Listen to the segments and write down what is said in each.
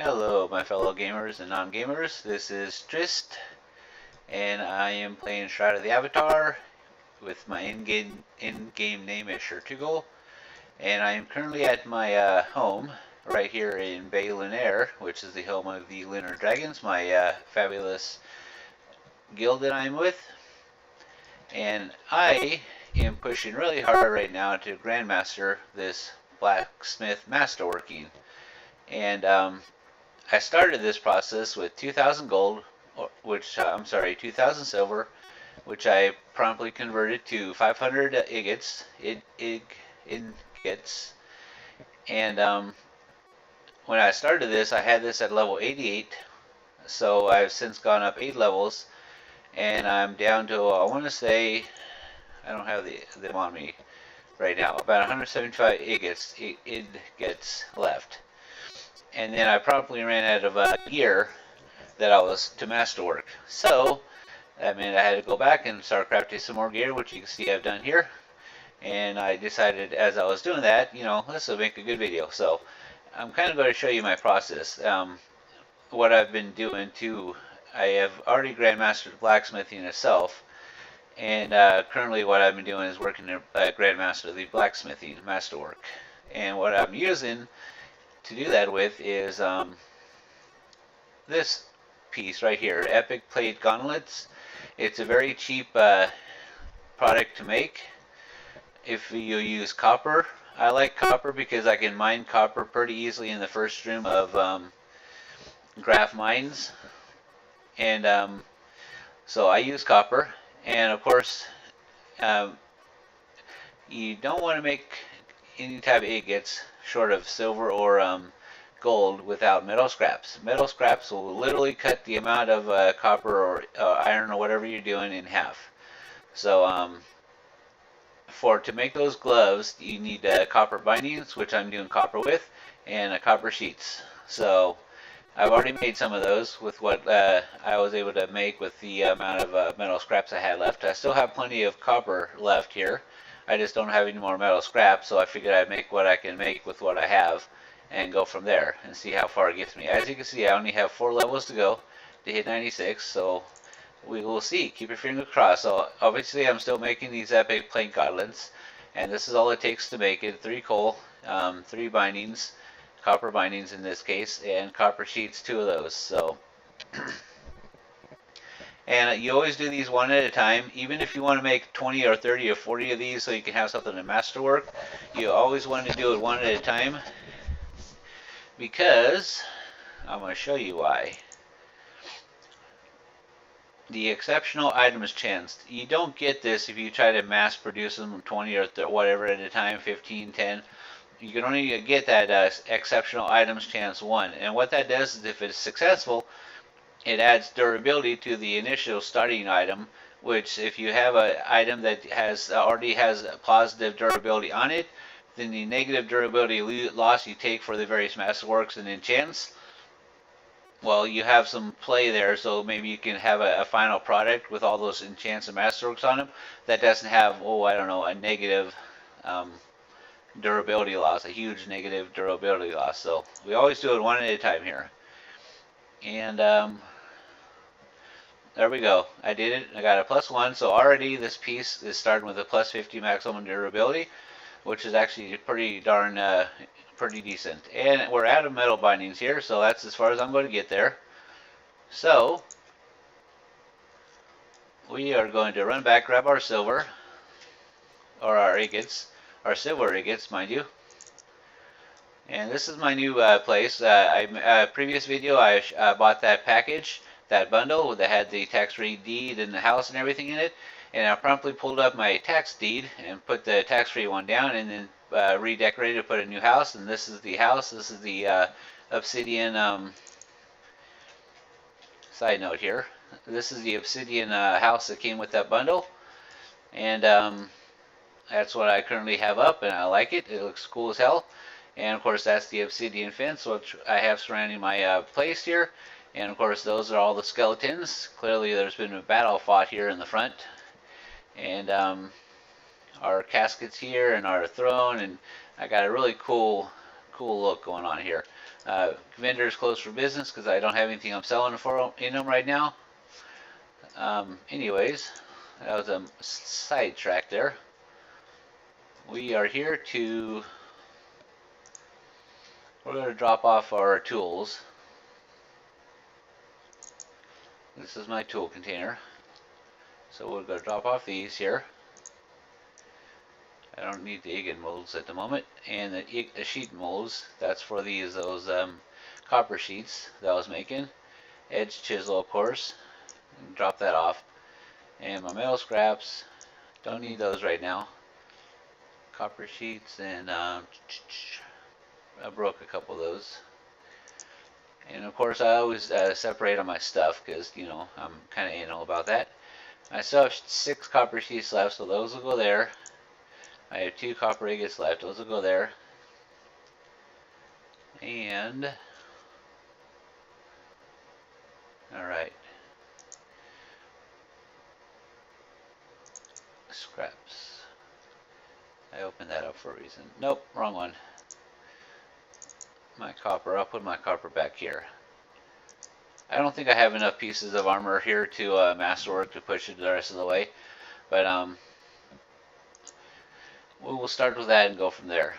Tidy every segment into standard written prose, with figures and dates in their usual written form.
Hello, my fellow gamers and non-gamers. This is Trist, and I am playing Shroud of the Avatar with my in-game name is Shirtugal, and I am currently at my home right here in Bay Lunaire, which is the home of the Lunar Dragons, my fabulous guild that I'm with. And I am pushing really hard right now to Grandmaster this Blacksmith Masterworking. And I started this process with 2,000 gold, I'm sorry, 2,000 silver, which I promptly converted to 500 ingots. And when I started this, I had this at level 88, so I've since gone up 8 levels, and I'm down to, I want to say, I don't have them on me right now, about 175 ingots left. And then I promptly ran out of gear that I was to masterwork. So that meant I had to go back and start crafting some more gear, which you can see I've done here. And I decided as I was doing that, this will make a good video. So I'm kind of going to show you my process. What I've been doing too, I have already grandmastered blacksmithing itself. And currently what I've been doing is working at Grandmaster the Blacksmithing Masterwork. And what I'm using to do that with is this piece right here, Epic Plate Gauntlets. It's a very cheap product to make if you use copper. I like copper because I can mine copper pretty easily in the first stream of graph mines, and so I use copper. And of course you don't want to make any type of ingots short of silver or gold without metal scraps. Metal scraps will literally cut the amount of copper or iron or whatever you're doing in half. So to make those gloves, you need copper bindings, which I'm doing copper with, and copper sheets. So I've already made some of those with what I was able to make with the amount of metal scraps I had left. I still have plenty of copper left here. I just don't have any more metal scraps, so I figured I'd make what I can make with what I have and go from there and see how far it gets me. As you can see, I only have 4 levels to go to hit 96, so we will see. Keep your fingers crossed. So obviously I'm still making these epic plate gauntlets, and this is all it takes to make it. 3 coal, 3 bindings, copper bindings in this case, and copper sheets, 2 of those. So and you always do these one at a time. Even if you want to make 20 or 30 or 40 of these so you can have something to masterwork, you always want to do it one at a time, because I'm going to show you why. The exceptional items chance. You don't get this if you try to mass produce them 20 or whatever at a time, 15, 10. You can only get that exceptional items chance 1. And what that does is, if it's successful, it adds durability to the initial starting item, which if you have an item that already has a positive durability on it, then the negative durability loss you take for the various masterworks and enchants, well, you have some play there, so maybe you can have a final product with all those enchants and masterworks on them that doesn't have, I don't know, a negative durability loss, a huge negative durability loss. So we always do it one at a time here. And there we go. I did it. I got a +1. So already this piece is starting with a +50 maximum durability, which is actually pretty darn pretty decent. And we're out of metal bindings here, so that's as far as I'm going to get there. So we are going to run back, grab our silver, or our ingots, our silver ingots, mind you. And this is my new place. Previous video, I bought that package, that bundle that had the tax-free deed and the house and everything in it. And I promptly pulled up my tax deed and put the tax-free one down, and then redecorated, put a new house. And this is the house. This is the Obsidian. Side note here. This is the Obsidian house that came with that bundle, and that's what I currently have up, and I like it. It looks cool as hell. And of course, that's the obsidian fence, which I have surrounding my place here. And of course, those are all the skeletons. Clearly, there's been a battle fought here in the front. And our caskets here, and our throne, and I got a really cool look going on here. Vendors closed for business because I don't have anything I'm selling for in them right now. Anyways, that was a sidetrack there. We are here to, we're going to drop off our tools. This is my tool container. So we're going to drop off these here. I don't need the egg molds at the moment. And the sheet molds, that's for those copper sheets that I was making. Edge chisel, of course. Drop that off. And my metal scraps, don't need those right now. Copper sheets, and I broke a couple of those. And of course I always separate on my stuff because, you know, I'm kind of anal about that. I still have 6 copper sheets left, so those will go there. I have 2 copper ingots left, those will go there. And alright. Scraps. I opened that up for a reason. Nope, wrong one. My copper, I'll put my copper back here. I don't think I have enough pieces of armor here to masterwork to push it the rest of the way, but we will start with that and go from there.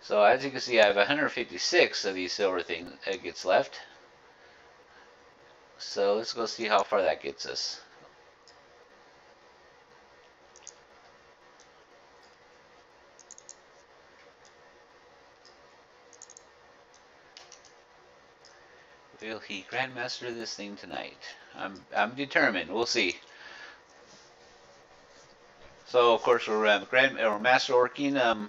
So as you can see, I have 156 of these silver things that gets left. So let's go see how far that gets us. Will he Grandmaster this thing tonight? I'm determined. We'll see. So of course we're masterworking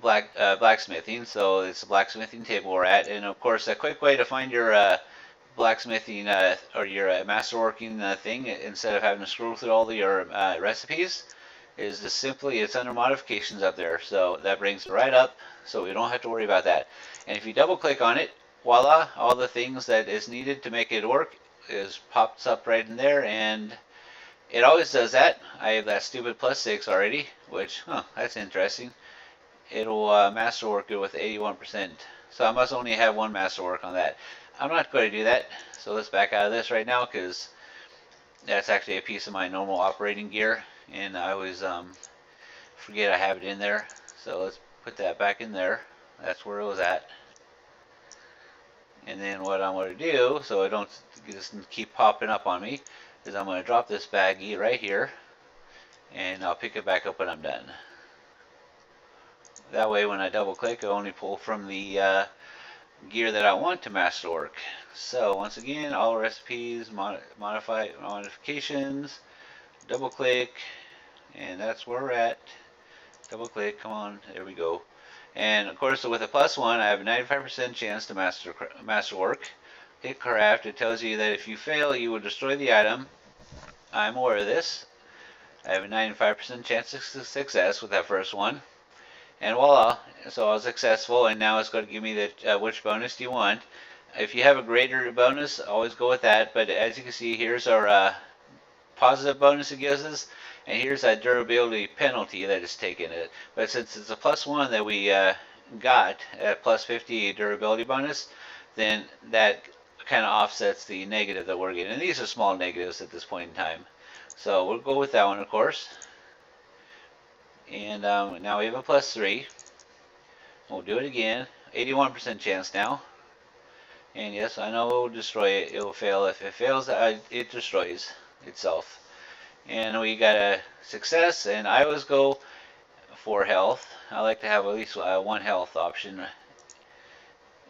blacksmithing. So it's a blacksmithing table we're at, and of course a quick way to find your blacksmithing or your masterworking thing instead of having to scroll through all your recipes is just simply, it's under modifications up there. So that brings it right up, so we don't have to worry about that. And if you double click on it, voila, all the things that is needed to make it work is pops up right in there, and it always does that. I have that stupid +6 already, which, that's interesting. It'll masterwork it with 81%. So I must only have one masterwork on that. I'm not going to do that, so let's back out of this right now because that's actually a piece of my normal operating gear, and I always forget I have it in there. So let's put that back in there. That's where it was at. And then what I'm going to do, so I don't just keep popping up on me, is I'm going to drop this baggie right here, and I'll pick it back up when I'm done. That way when I double click, I only pull from the gear that I want to masterwork. So once again, all recipes, modifications, double click, and that's where we're at. Double click, come on, there we go. And of course, with a +1, I have a 95% chance to masterwork. Hit craft. It tells you that if you fail, you will destroy the item. I'm aware of this. I have a 95% chance of success with that first one. And voila, so I was successful, and now it's going to give me the which bonus do you want. If you have a greater bonus, always go with that. But as you can see, here's our positive bonus it gives us, and here's that durability penalty that is taken it. But since it's a +1 that we got at +50 durability bonus, then that kind of offsets the negative that we're getting. And these are small negatives at this point in time. So we'll go with that one, of course. And now we have a +3. We'll do it again. 81% chance now. And yes, I know it will destroy it. It will fail. If it fails, it destroys itself. And we got a success, and I always go for health. I like to have at least one health option.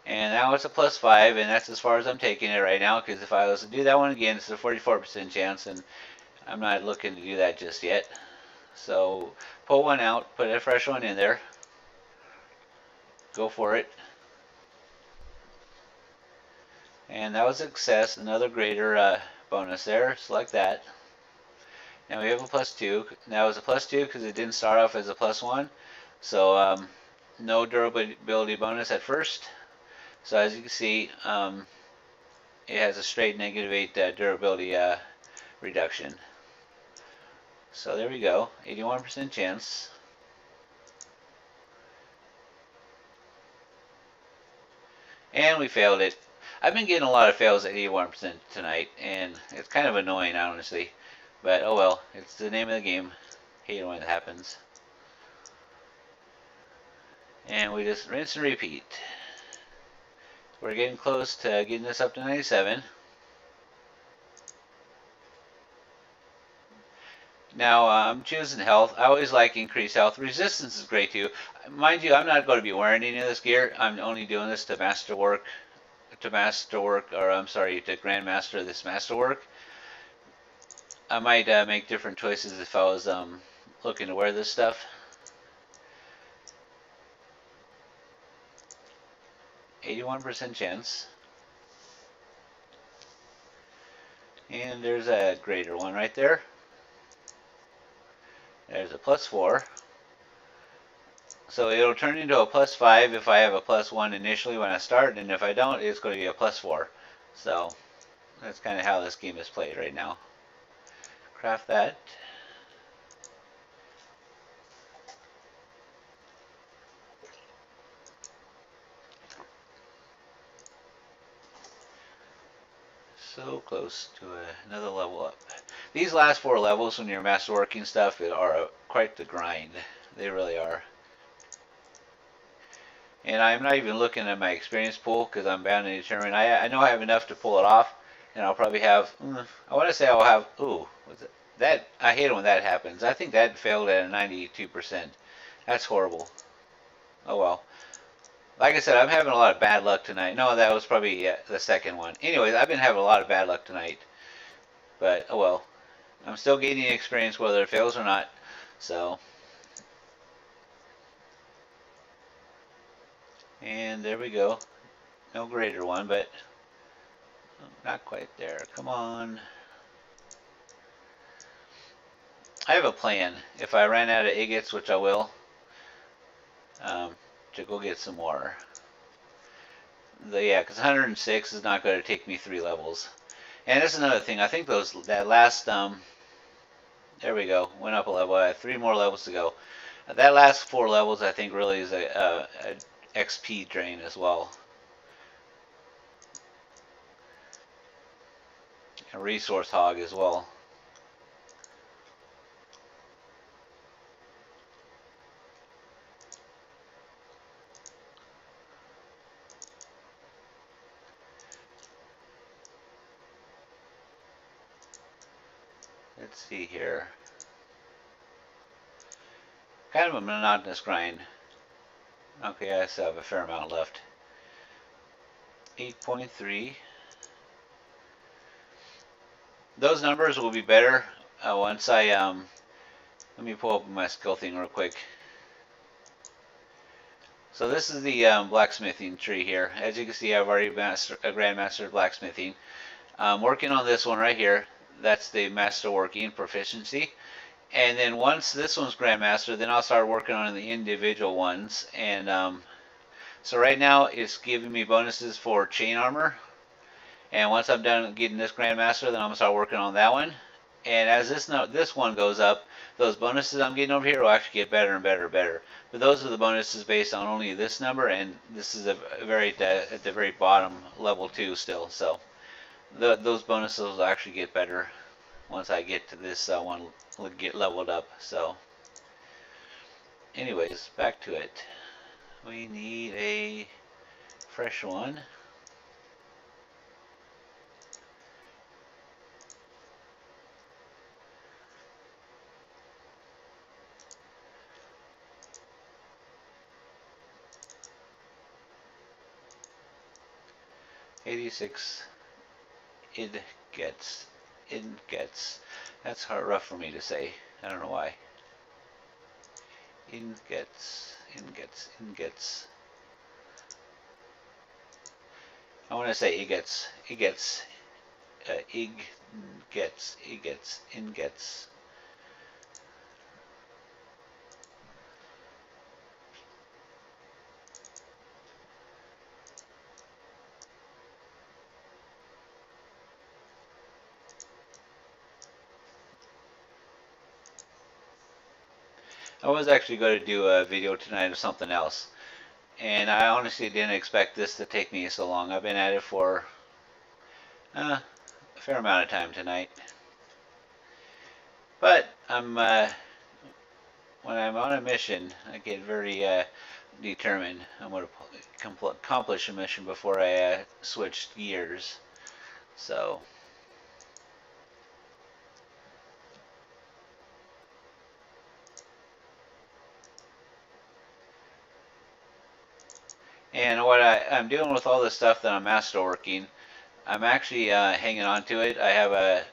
And now it's a +5, and that's as far as I'm taking it right now, because if I was to do that one again, it's a 44% chance, and I'm not looking to do that just yet. So pull one out, put a fresh one in there, go for it. And that was a success, another greater bonus there, select that. Now we have a +2. Now it's a +2 because it didn't start off as a +1. So no durability bonus at first. So as you can see, it has a straight -8 durability reduction. So there we go, 81% chance. And we failed it. I've been getting a lot of fails at 81% tonight, and it's kind of annoying, honestly. But oh well, it's the name of the game. Hate it when it happens. And we just rinse and repeat. We're getting close to getting this up to 97. Now, I'm choosing health. I always like increased health. Resistance is great too. Mind you, I'm not going to be wearing any of this gear. I'm only doing this to or I'm sorry, to Grandmaster this masterwork. I might make different choices if I was looking to wear this stuff. 81% chance. And there's a greater one right there. There's a +4. So it'll turn into a +5 if I have a +1 initially when I start, and if I don't, it's going to be a +4. So that's kind of how this game is played right now. Craft that. So close to another level up. These last 4 levels when you're masterworking stuff are quite the grind. They really are. And I'm not even looking at my experience pool because I'm bound and determined. I know I have enough to pull it off, and I'll probably have. I want to say I'll have. Ooh, what's it? That I hate it when that happens. I think that failed at a 92%. That's horrible. Oh well. Like I said, I'm having a lot of bad luck tonight. No, that was probably the second one. Anyways, I've been having a lot of bad luck tonight. But oh well. I'm still gaining experience whether it fails or not. So. And there we go. No greater one, but not quite there. Come on. I have a plan. If I ran out of agates, which I will, to go get some more. Yeah, because 106 is not going to take me 3 levels. And that's another thing. I think that last there we go, went up a level. I have 3 more levels to go. That last 4 levels, I think, really is a XP drain as well. A resource hog as well. Let's see here. Kind of a monotonous grind. Okay, I still have a fair amount left. 8.3. Those numbers will be better once I let me pull up my skill thing real quick. So this is the blacksmithing tree here. As you can see, I've already Grandmaster Blacksmithing. I'm working on this one right here. That's the masterworking proficiency. And then once this one's Grandmaster, then I'll start working on the individual ones. And so right now it's giving me bonuses for chain armor. And once I'm done getting this Grandmaster, then I'm going to start working on that one. And as this one goes up, those bonuses I'm getting over here will actually get better and better and better. But those are the bonuses based on only this number, and this is at the very bottom level 2 still. So those bonuses will actually get better once I get to this one get leveled up. So anyways, back to it. We need a fresh one. $86 ingets. That's rough for me to say. I don't know why. Ingets. I want to say ingets. Ingets. I was actually going to do a video tonight of something else, And I honestly didn't expect this to take me so long. I've been at it for a fair amount of time tonight. But when I'm on a mission, I get very determined. I'm going to accomplish a mission before I switch gears. So, and what I'm doing with all this stuff that I'm masterworking, I'm actually hanging on to it. I have a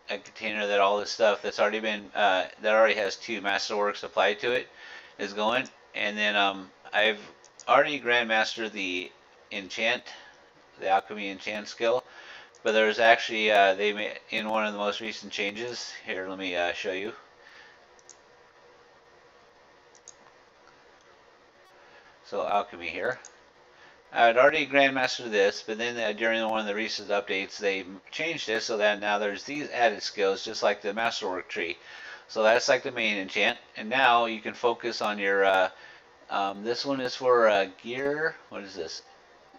container that all this stuff that's already been that already has 2 masterworks applied to it is going, and then I've already grandmastered the alchemy enchant skill, but there's actually they made in one of the most recent changes. Here, let me show you. So alchemy here. I had already grandmastered this, but then during one of the recent updates, they changed it so that now there's these added skills, just like the masterwork tree. So that's like the main enchant, and now you can focus on your. This one is for gear. What is this?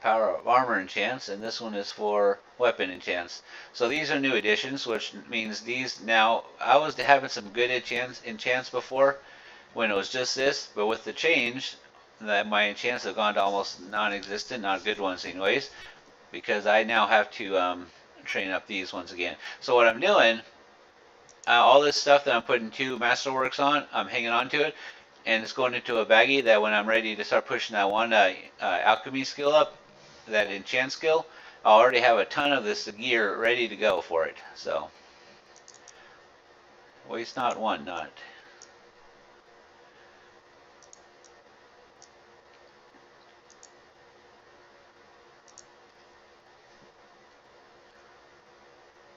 Power of armor enchants, and this one is for weapon enchants. So these are new additions, which means these now. I was having some good enchants before, when it was just this, but with the change, that my enchants have gone to almost non-existent, not good ones anyways, because I now have to train up these ones again. So what I'm doing, all this stuff that I'm putting 2 masterworks on, I'm hanging on to it, and it's going into a baggie that when I'm ready to start pushing that one alchemy skill up, that enchant skill, I already have a ton of this gear ready to go for it. So waste not, want not.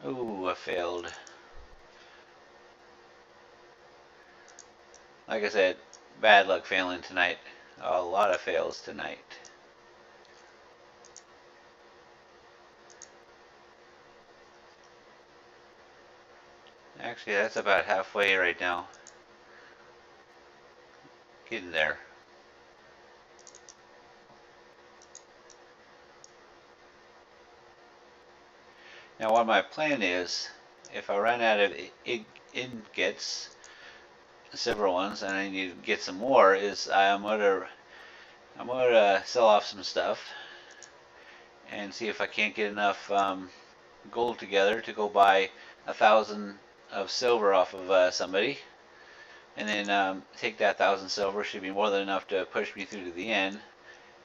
Ooh, I failed. Like I said, bad luck failing tonight. A lot of fails tonight. Actually, that's about halfway right now. Getting there. Now what my plan is, if I run out of ingots, several ones, and I need to get some more, is I'm gonna sell off some stuff and see if I can't get enough gold together to go buy 1,000 of silver off of somebody, and then take that 1,000 silver. Should be more than enough to push me through to the end,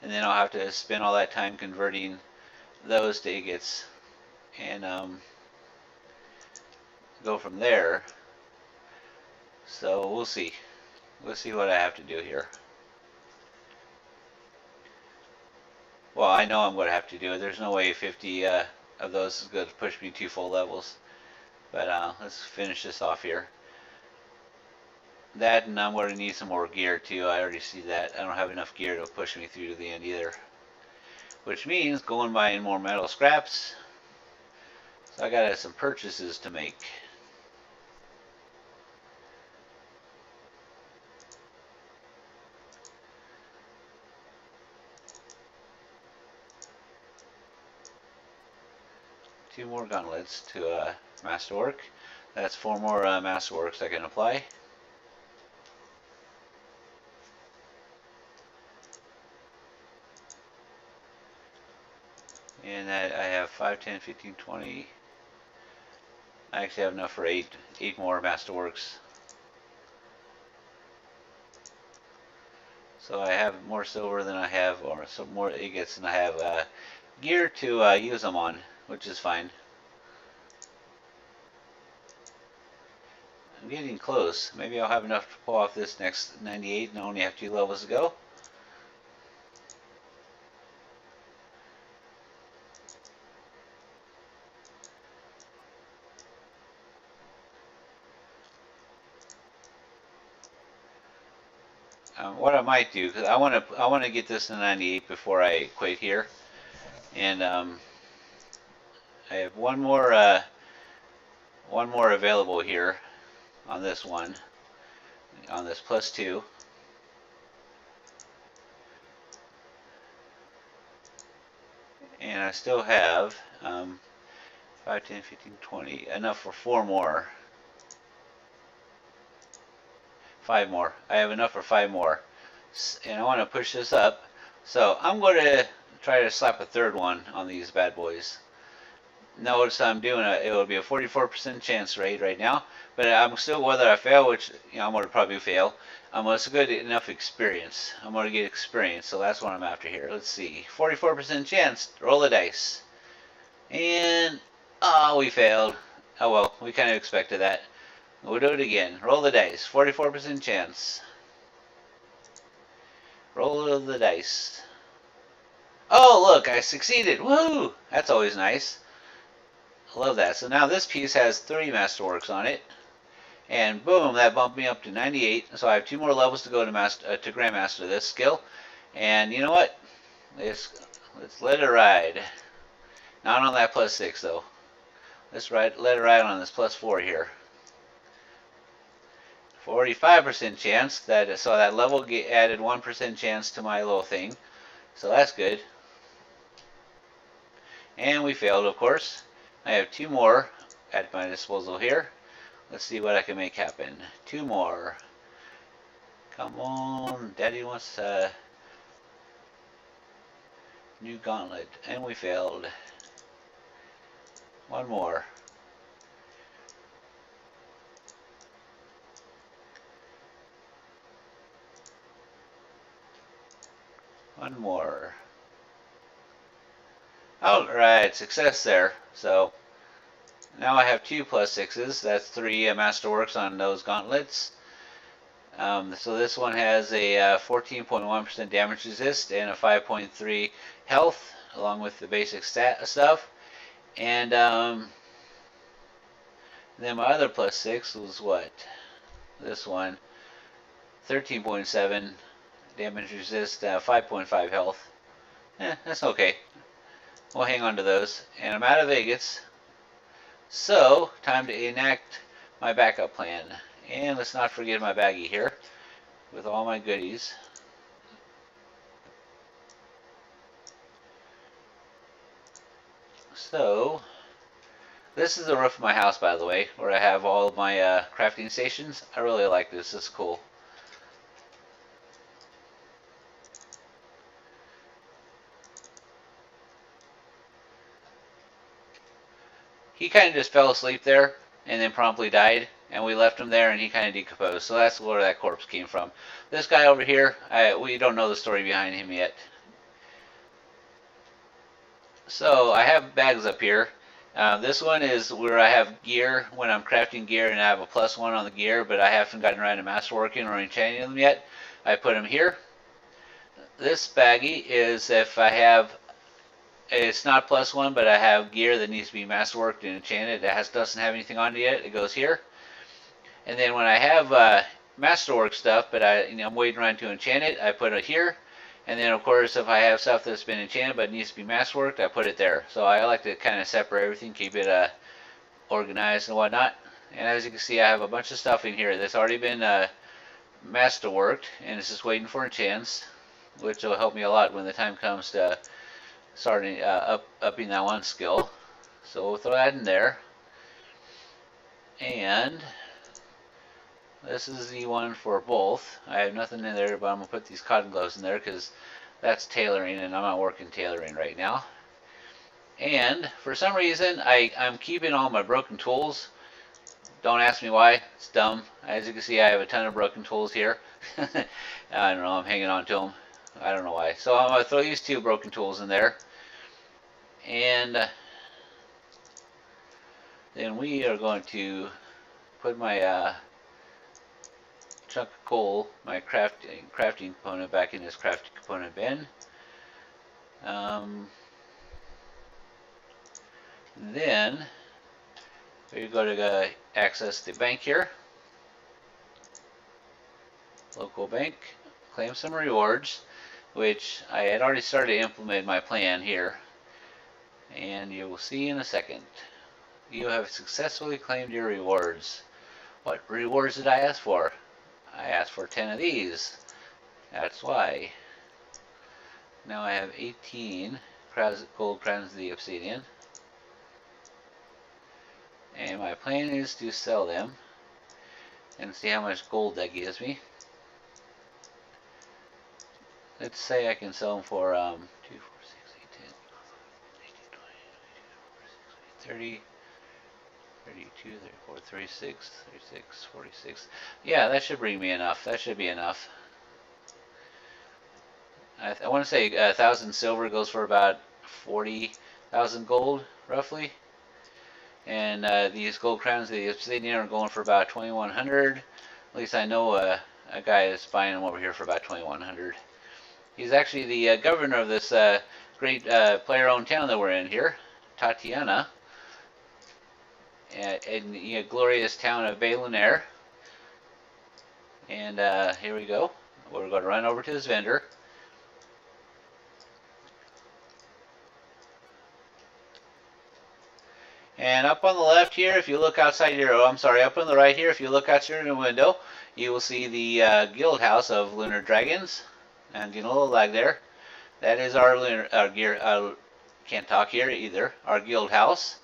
and then I'll have to spend all that time converting those to ingots and go from there. So we'll see. We'll see what I have to do here. Well, I know I'm going to have to do it. There's no way 50 of those is going to push me 2 full levels. But let's finish this off here. That, and I'm going to need some more gear too. I already see that. I don't have enough gear to push me through to the end either. Which means going buying more metal scraps. So I got some purchases to make. Two more gauntlets to masterwork. That's 4 more masterworks I can apply. And that I have 5, 10, 15, 20. I actually have enough for 8 more masterworks. So I have more silver than I have, or some more ingots than I have gear to use them on, which is fine. I'm getting close. Maybe I'll have enough to pull off this next 98 and I only have 2 levels to go. What I might do, because I want to get this to 98 before I quit here, and I have one more available here on this one, on this +2. And I still have 5, 10, 15, 20. Enough for 4 more. 5 more. I have enough for 5 more. And I want to push this up. So I'm going to try to slap a third one on these bad boys. Notice I'm doing it will be a 44% chance rate right now, but I'm still, whether I fail, which I'm going to probably fail, it's a good enough experience. I'm going to get experience, so that's what I'm after here. Let's see, 44% chance. Roll the dice, and we failed. Oh well, we kind of expected that. We'll do it again. Roll the dice. 44% chance. Roll the dice. Oh look, I succeeded. Woo! That's always nice. I love that. So now this piece has 3 masterworks on it, and boom, that bumped me up to 98. So I have 2 more levels to go to Grandmaster this skill. And you know what? Let's let it ride. Not on that +6 though. Let it ride on this +4 here. 45% chance that so that level added 1% chance to my little thing. So that's good. And we failed, of course. I have 2 more at my disposal here. Let's see what I can make happen. 2 more. Come on, Daddy wants a new gauntlet. And we failed. 1 more. One more. Alright, success there. So now I have 2 +6s. That's 3 masterworks on those gauntlets. So this one has a 14.1% damage resist and a 5.3 health, along with the basic stuff. And then my other +6 was what? This one, 13.7 damage resist, 5.5 health. That's okay. We'll hang on to those. And I'm out of agates. So, time to enact my backup plan. And let's not forget my baggie here with all my goodies. So, this is the roof of my house, by the way, where I have all of my crafting stations. I really like this. This is cool. He kind of just fell asleep there and then promptly died, and we left him there and he kind of decomposed. So that's where that corpse came from. This guy over here, we don't know the story behind him yet. So I have bags up here. This one is where I have gear when I'm crafting gear, and I have a +1 on the gear, but I haven't gotten around to masterworking or enchanting them yet. I put them here. This baggie is if I have, it's not +1, but I have gear that needs to be masterworked and enchanted. That doesn't have anything on it yet. It goes here. And then when I have masterwork stuff, but I'm waiting around to enchant it, I put it here. And then of course, if I have stuff that's been enchanted but needs to be masterworked, I put it there. So I like to kind of separate everything, keep it organized and whatnot. And as you can see, I have a bunch of stuff in here that's already been masterworked, and it's just waiting for enchants, which will help me a lot when the time comes to starting upping that one skill. So we'll throw that in there. And this is the one for both. I have nothing in there, but I'm going to put these cotton gloves in there because that's tailoring, and I'm not working tailoring right now. And for some reason, I'm keeping all my broken tools. Don't ask me why. It's dumb. As you can see, I have a ton of broken tools here. I don't know. I'm hanging on to them. I don't know why. So I'm going to throw these 2 broken tools in there. And then we are going to put my chunk of coal, my crafting component, back in this crafting component bin. Then we're going to access the bank here. Local bank. Claim some rewards, which I had already started to implement my plan here. And you will see in a second. You have successfully claimed your rewards. What rewards did I ask for? I asked for 10 of these. That's why. Now I have 18 gold crowns of the obsidian. And my plan is to sell them and see how much gold that gives me. Let's say I can sell them for 2, 4, 6, 8, 10, 30, 32, 34, 36, 36, 46. Yeah, that should bring me enough. That should be enough. I want to say 1,000 silver goes for about 40,000 gold, roughly. And these gold crowns of the obsidian are going for about 2,100. At least I know a guy that's buying them over here for about 2,100. He's actually the governor of this great player-owned town that we're in here, Tatiana, in the glorious town of Lunaire. And here we go. We're going to run over to this vendor. And up on the left here, if you look outside your, oh, I'm sorry, up on the right here, if you look out your window, you will see the guild house of Lunar Dragons. And getting a little lag there. That is our can't talk here either, our guild house.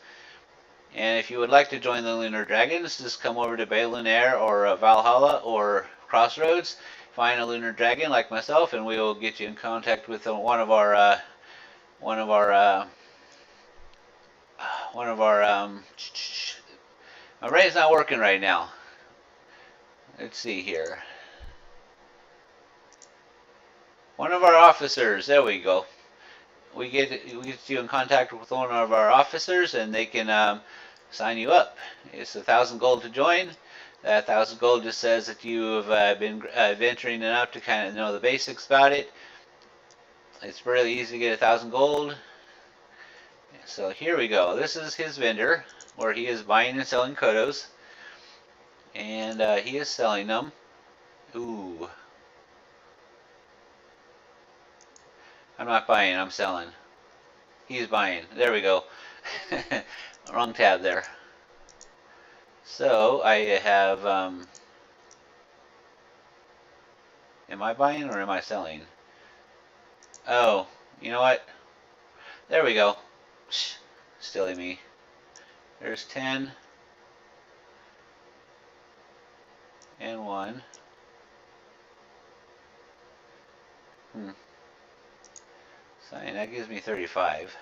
And if you would like to join the Lunar Dragons, just come over to Lunaire or Valhalla or Crossroads, find a Lunar Dragon like myself, and we will get you in contact with one of our my brain's not working right now. Let's see here. One of our officers. There we go. We get you in contact with one of our officers, and they can sign you up. It's 1,000 gold to join. That 1,000 gold just says that you have been venturing enough to kind of know the basics about it. It's really easy to get 1,000 gold. So here we go. This is his vendor, where he is buying and selling kodos, and he is selling them. Ooh. I'm not buying, I'm selling. He's buying. There we go. Wrong tab there. So I have, am I buying or am I selling? Oh, you know what? There we go. Silly me. There's 10 and 1. Sign, that gives me 35.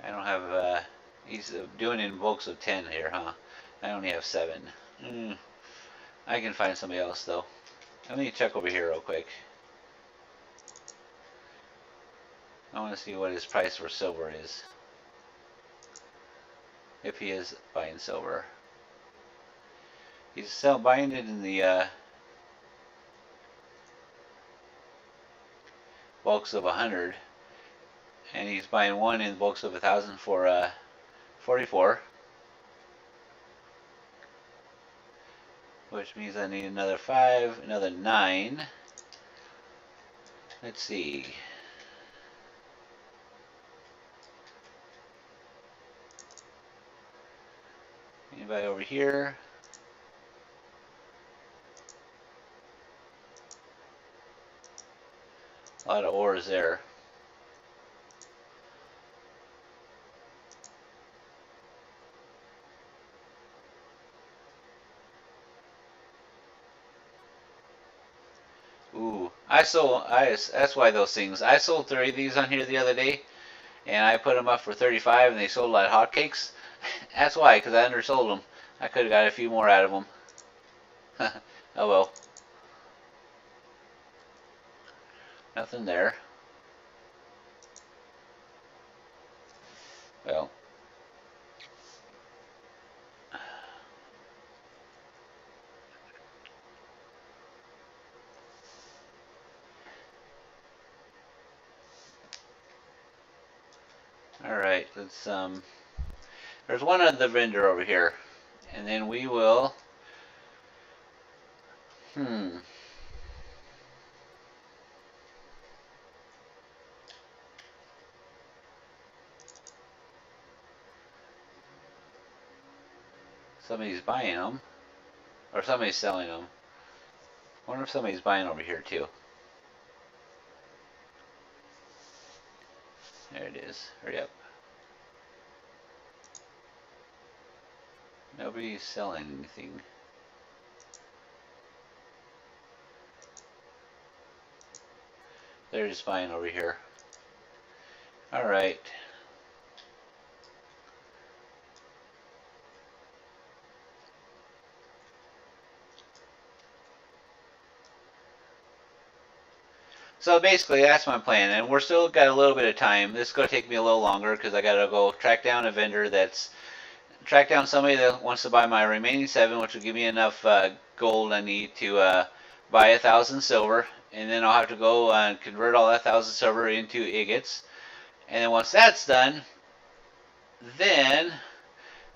I don't have, he's doing it in bulks of 10 here, huh? I only have 7. I can find somebody else, though. Let me check over here real quick. I want to see what his price for silver is. If he is buying silver. He's buying it in the bulks of 100, and he's buying one in bulks of 1,000 for 44, which means I need another 5, another 9. Let's see. Anybody over here? A lot of ores there. Ooh, that's why those things. I sold 30 of these on here the other day, and I put them up for 35, and they sold like hotcakes. That's why, because I undersold them. I could have got a few more out of them. Oh well. Nothing there. Well. Alright, let's, there's one other vendor over here. And then we will, somebody's buying them. Or somebody's selling them. I wonder if somebody's buying over here too. There it is. Hurry up. Nobody's selling anything. They're just buying over here. Alright. So basically that's my plan, and we're still got a little bit of time. This is going to take me a little longer because I got to go track down a vendor track down somebody that wants to buy my remaining 7, which will give me enough gold I need to buy 1,000 silver, and then I'll have to go and convert all that 1,000 silver into agates. And then once that's done, then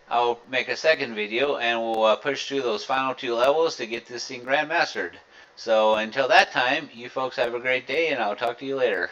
I'll make a second video and we'll push through those final 2 levels to get this thing grandmastered. So until that time, you folks have a great day, and I'll talk to you later.